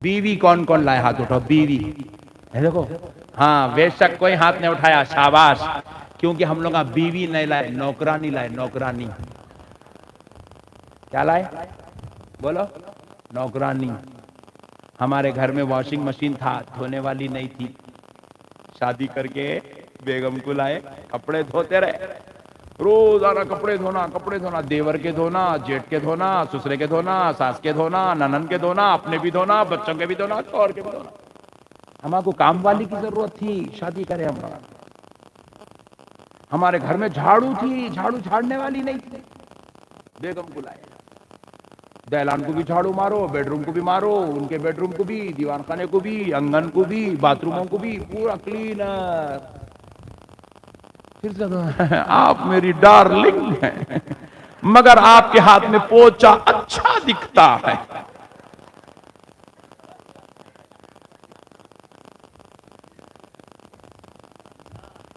بیوی کون کون لائے؟ ہاتھ اٹھاؤ. بیوی دیکھو. ہاں بے شک کوئی ہاتھ نہیں اٹھایا. شاباش. کیونکہ ہم لوگ بیوی نہیں لائے، نوکرانی لائے. نوکرانی کیا لائے؟ بولو. نوکرانی. ہمارے گھر میں واشنگ مشین تھا، دھونے والی نہیں تھی. شادی کر کے بیگم کو لائے، کپڑے دھوتے رہے. روزانہ کپڑے دھونا، کپڑے دھونا. دیور کے دھونا، جیٹ کے دھونا، سسرے کے دھونا، ساس کے دھونا، ننند کے دھونا، اپنے بھی دھونا، بچوں کے بھی دھونا، شوہر کے بھی دھونا. ہمارے کو کام والی کی ضرورت تھی، شادی کرے ہم لوگ. ہمارے گھر میں جھاڑو تھی، جھاڑو جھاڑنے والی نہیں تھی، بیگم کو لائے. دہلان کو بھی جھاڑو مارو، بیڈ روم کو بھی مارو، ان کے بیڈ روم کو بھی، دیوان خانے کو بھی، انگن کو بھی، باتھ روموں کو بھی، پورا کلینر. پھر سے آپ میری ڈارلنگ ہیں، مگر آپ کے ہاتھ میں پوچا اچھا دکھتا ہے.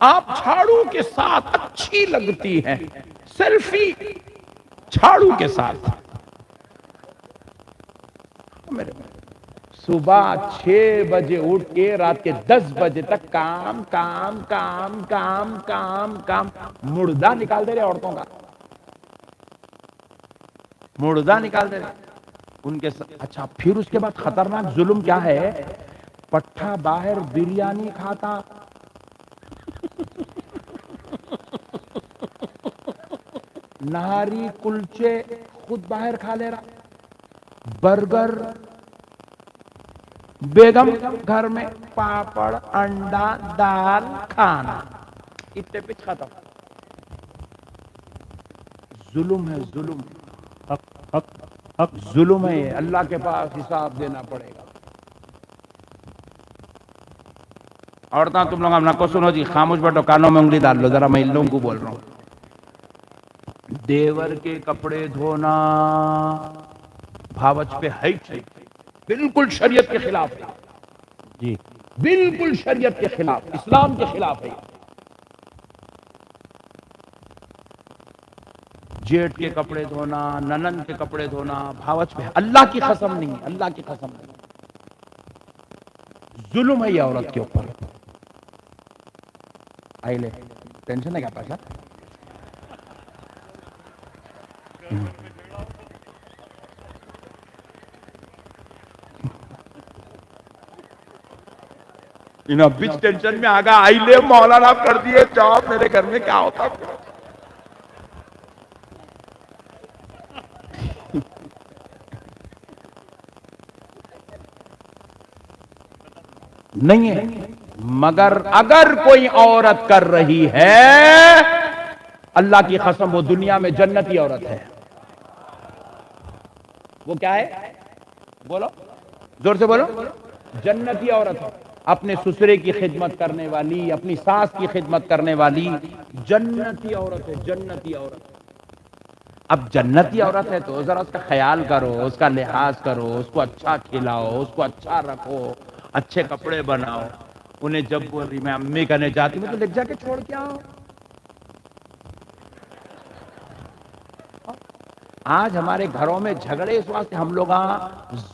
آپ جھاڑو کے ساتھ اچھی لگتی ہیں. سیلفی جھاڑو کے ساتھ. صبح 6 بجے اٹھ کے رات کے 10 بجے تک کام کام کام کام کام کام. مردہ نکال دے رہے عورتوں کا، مردہ نکال دے رہے ان کے ساتھ. اچھا پھر اس کے بعد خطرناک ظلم کیا ہے؟ پٹھا باہر بریانی کھاتا، نہاری کلچے خود باہر کھا لے رہا، برگر. بیگم گھر میں پاپڑ، انڈا، دال کھانا. اتنے پہ ختم. ظلم ہے، ظلم. حق حق حق ظلم ہے. اللہ کے پاس حساب دینا پڑے گا. عورتاں تم لوگ اپنا کو سنو جی، خاموش بیٹھو، کانوں میں انگلی ڈال لو ذرا. میں ان لوگوں کو بول رہا ہوں. دیور کے کپڑے دھونا بھاوچ پہ ہے ہی، بالکل شریعت کے خلاف ہے جی، بالکل شریعت کے خلاف، اسلام کے خلاف ہے. جیٹ کے کپڑے دھونا، ننند کے کپڑے دھونا بھاوچ پہ. اللہ کی قسم نہیں، اللہ کی قسم نہیں. ظلم ہے یہ عورت کے اوپر. آئی لے ٹینشن ہے کیا پیسہ؟ انہوں بیچ ٹینشن میں آگا. آئی لے مولانا کر دیے جاب. میرے گھر میں کیا ہوتا نہیں ہے. مگر اگر کوئی عورت کر رہی ہے، اللہ کی قسم وہ دنیا میں جنتی عورت ہے. وہ کیا ہے؟ بولو زور سے بولو. جنتی عورت ہے. اپنے سسرے کی خدمت کرنے والی، اپنی ساس کی خدمت کرنے والی جنتی عورت ہے. جنتی عورت. اب جنتی عورت ہے تو ذرا اس کا خیال کرو، اس کا لحاظ کرو، اس کو اچھا کھلاؤ، اس کو اچھا رکھو، اچھے کپڑے بناؤ. انہیں جب بول رہی میں امی کہنے جاتی ہوں تو لے جا کے چھوڑ کے آؤ. آج ہمارے گھروں میں جھگڑے اس واسطے ہم لوگ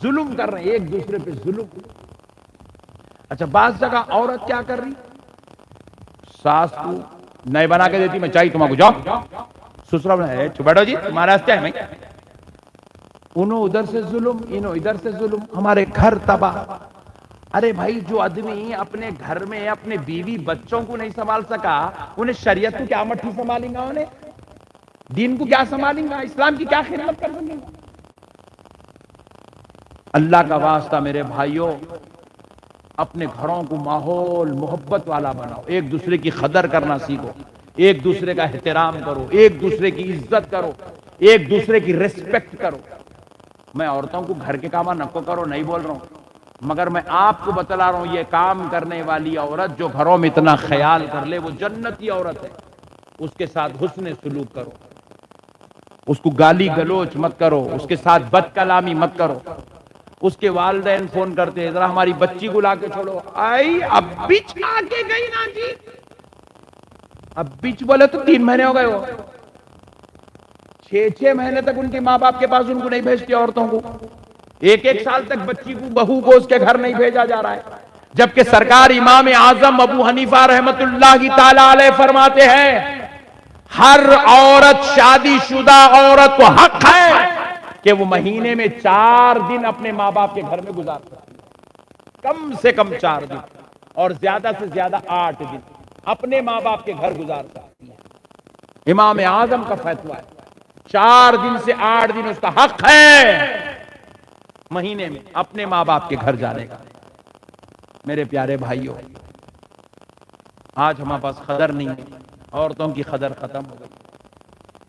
ظلم کر رہے ہیں، ایک دوسرے پہ ظلم. اچھا بعض جگہ عورت کیا کر رہی؟ ساس کو نہیں بنا کے دیتی، میں چاہیے تمہارے کو جاؤ. سسرا بیٹھو جی تمہارا کیا ہے؟ انہوں ادھر سے ظلم، انہوں ادھر سے ظلم. ہمارے گھر تباہ. ارے بھائی جو آدمی اپنے گھر میں اپنے بیوی بچوں کو نہیں سنبھال سکا، انہیں شریعت کو کیا مٹھی سنبھالیں گا؟ انہیں دین کو کیا سنبھالیں گا؟ اسلام کی کیا خدمت کر سکیں گا؟ اللہ کا واسطہ میرے بھائیوں، اپنے گھروں کو ماحول محبت والا بناؤ. ایک دوسرے کی قدر کرنا سیکھو، ایک دوسرے کا احترام کرو، ایک دوسرے کی عزت کرو، ایک دوسرے کی ریسپیکٹ کرو. میں عورتوں کو گھر کے کام نکو کرو نہیں بول رہا ہوں، مگر میں آپ کو بتلا رہا ہوں یہ کام کرنے والی عورت جو گھروں میں اتنا خیال کر لے وہ جنتی عورت ہے. اس کے ساتھ حسن سلوک کرو، اس کو گالی گلوچ مت کرو، اس کے ساتھ بد کلامی مت کرو. اس کے والدین فون کرتے ہیں ذرا ہماری بچی کو لا کے چھوڑو. آئی اب بچ آ کے گئی نا جی. اب بچ بولے تو 3 مہینے ہو گئے ہو. 6 مہینے تک ان کے ماں باپ کے پاس ان کو نہیں بھیجتی عورتوں کو. ایک ایک سال تک بچی کو بہو کو اس کے گھر نہیں بھیجا جا رہا ہے، جبکہ سرکار امام اعظم ابو حنیفہ رحمت اللہ تعالی علیہ فرماتے ہیں ہر عورت، شادی شدہ عورت کو حق ہے کہ وہ مہینے میں 4 دن اپنے ماں باپ کے گھر میں گزار سکتی ہے، کم سے کم 4 دن اور زیادہ سے زیادہ 8 دن اپنے ماں باپ کے گھر گزار سکتی ہے۔ امام اعظم کا فتویٰ ہے 4 دن سے 8 دن اس کا حق ہے مہینے میں اپنے ماں باپ کے گھر جانے کا۔ میرے پیارے بھائیوں، آج ہمارے پاس قدر نہیں ہے، عورتوں کی قدر ختم ہو گئی،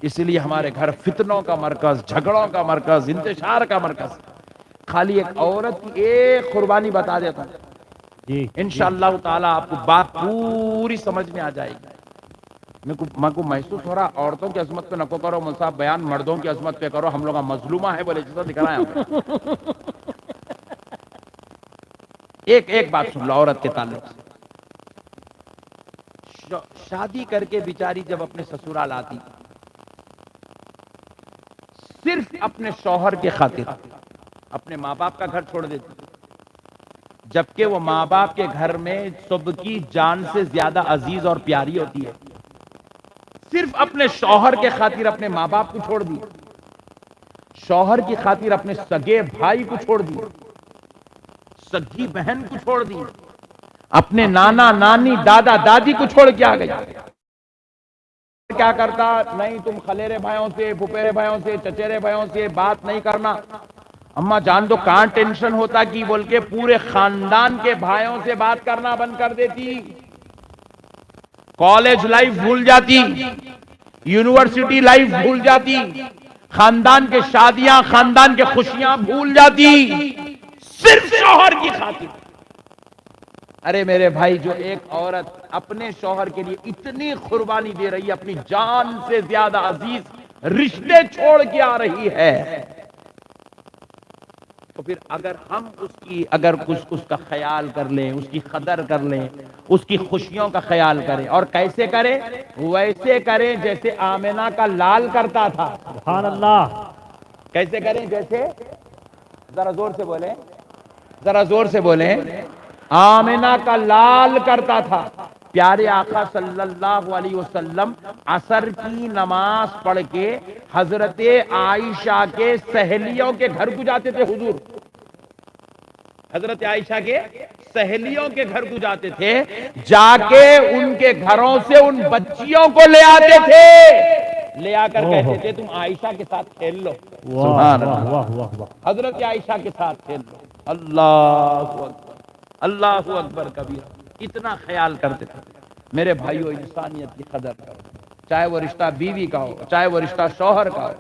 اس لیے ہمارے گھر فتنوں کا مرکز، جھگڑوں کا مرکز، انتشار کا مرکز۔ خالی ایک عورت کی ایک قربانی بتا دیتا ہوں، انشاءاللہ تعالی آپ کو بات پوری سمجھ میں آ جائے گی۔ میں کو محسوس ہو رہا عورتوں کی عظمت پہ نکو کرو مول صاحب، بیان مردوں کی عظمت پہ کرو، ہم لوگ مظلومہ ہے بولے جیسا دکھ رہا ہے۔ ایک بات سن لو عورت کے تعلق سے، شادی کر کے بیچاری جب اپنے سسرال آتی صرف اپنے شوہر کے خاطر اپنے ماں باپ کا گھر چھوڑ دیتی، جبکہ وہ ماں باپ کے گھر میں سب کی جان سے زیادہ عزیز اور پیاری ہوتی ہے، صرف اپنے شوہر کے خاطر اپنے ماں باپ کو چھوڑ دی، شوہر کی خاطر اپنے سگے بھائی کو چھوڑ دی، سگی بہن کو چھوڑ دی، اپنے نانا نانی دادا دادی کو چھوڑ کے آ گئی۔ کیا کرتا؟ نہیں تم خلیرے بھائیوں سے، پھپھیرے بھائیوں سے، چچیرے بھائیوں سے بات نہیں کرنا۔ اما جان تو کہاں ٹینشن ہوتا کی بول کے پورے خاندان کے بھائیوں سے بات کرنا بند کر دیتی، کالج لائف بھول جاتی، یونیورسٹی لائف بھول جاتی، خاندان کے شادیاں، خاندان کے خوشیاں بھول جاتی، صرف شوہر کی خاطر۔ ارے میرے بھائی، جو ایک عورت اپنے شوہر کے لیے اتنی قربانی دے رہی ہے، اپنی جان سے زیادہ عزیز رشتے چھوڑ کے آ رہی ہے، تو پھر اگر ہم اس کا خیال کر لیں، اس کی قدر کر لیں، اس کی خوشیوں کا خیال کریں، اور کیسے کریں؟ ویسے کریں جیسے آمنہ کا لال کرتا تھا۔ سبحان اللہ۔ کیسے کریں؟ جیسے، ذرا زور سے بولیں، ذرا زور سے بولیں، آمنہ کا لال کرتا تھا۔ پیارے آقا صلی اللہ علیہ وسلم عصر کی نماز پڑھ کے حضرت عائشہ کے سہیلیوں کے گھر کو جاتے تھے، حضور حضرت عائشہ کے سہیلیوں کے گھر کو جاتے تھے، جا کے ان کے گھروں سے ان بچیوں کو لے آتے تھے، لے آ کر کہتے تھے تم عائشہ کے ساتھ کھیل لو۔ سبحان اللہ، حضرت عائشہ کے ساتھ کھیل لو۔ اللہ اکبر، اللہ اکبر کبیر، اتنا خیال کرتے تھے۔ میرے بھائیو، انسانیت کی قدر کرو، چاہے وہ رشتہ بیوی کا ہو، چاہے وہ رشتہ شوہر کا ہو،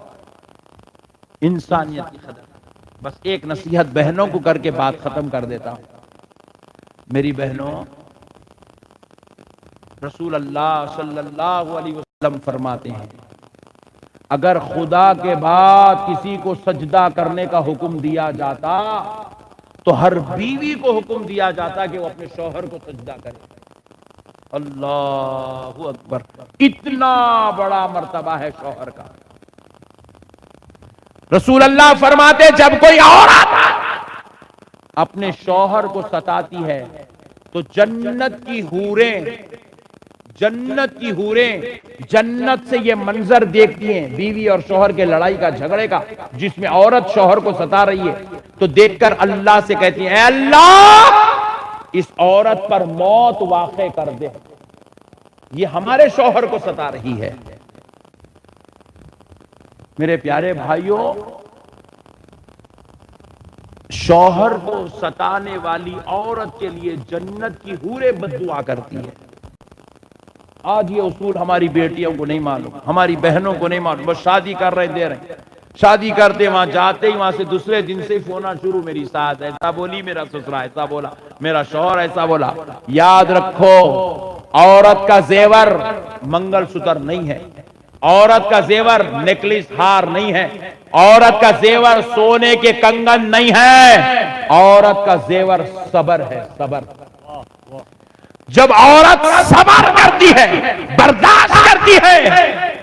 انسانیت کی قدر۔ بس ایک نصیحت بہنوں کو کر کے بات ختم کر دیتا ہوں۔ میری بہنوں، رسول اللہ صلی اللہ علیہ وسلم فرماتے ہیں اگر خدا کے بعد کسی کو سجدہ کرنے کا حکم دیا جاتا تو ہر بیوی کو حکم دیا جاتا کہ وہ اپنے شوہر کو سجدہ کرے۔ اللہ اکبر، اتنا بڑا مرتبہ ہے شوہر کا۔ رسول اللہ فرماتے جب کوئی عورت اپنے شوہر کو ستاتی ہے تو جنت کی حوریں جنت سے یہ منظر دیکھتی ہیں، بیوی اور شوہر کے لڑائی کا، جھگڑے کا، جس میں عورت شوہر کو ستا رہی ہے، تو دیکھ کر اللہ سے کہتی ہیں اے اللہ اس عورت پر موت واقع کر دے، یہ ہمارے شوہر کو ستا رہی ہے۔ میرے پیارے بھائیوں، شوہر کو ستانے والی عورت کے لیے جنت کی حوریں بد دعا کرتی ہے۔ آج یہ اصول ہماری بیٹیوں کو نہیں معلوم، ہماری بہنوں کو نہیں معلوم، بس شادی کر رہے دے رہے، شادی کرتے وہاں جاتے ہی وہاں سے دوسرے دن سے ہونا شروع، میری ساس ایسا بولی، میرا سسرا ایسا بولا، میرا شوہر ایسا بولا۔ یاد رکھو، عورت کا زیور منگل سوتر نہیں ہے، عورت کا زیور نیکلس ہار نہیں ہے، عورت کا زیور سونے کے کنگن نہیں ہے، عورت کا زیور صبر ہے، صبر۔ جب عورت صبر کرتی ہے، برداشت کرتی ہے،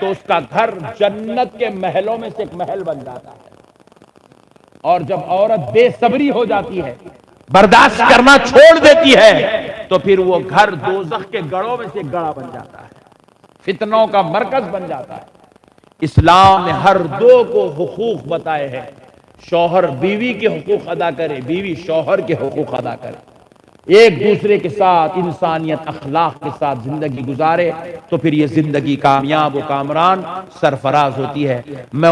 تو اس کا گھر جنت کے محلوں میں سے ایک محل بن جاتا ہے۔ اور جب عورت بے صبری ہو جاتی ہے، برداشت کرنا چھوڑ دیتی ہے، تو پھر وہ گھر دوزخ کے گڑھوں میں سے گڑھا بن جاتا ہے، فتنوں کا مرکز بن جاتا ہے۔ اسلام نے ہر دو کو حقوق بتائے ہیں، شوہر بیوی کے حقوق ادا کرے، بیوی شوہر کے حقوق ادا کرے، ایک دوسرے کے ساتھ انسانیت اخلاق کے ساتھ زندگی گزارے، تو پھر یہ زندگی کامیاب و کامران سرفراز ہوتی ہے۔ میں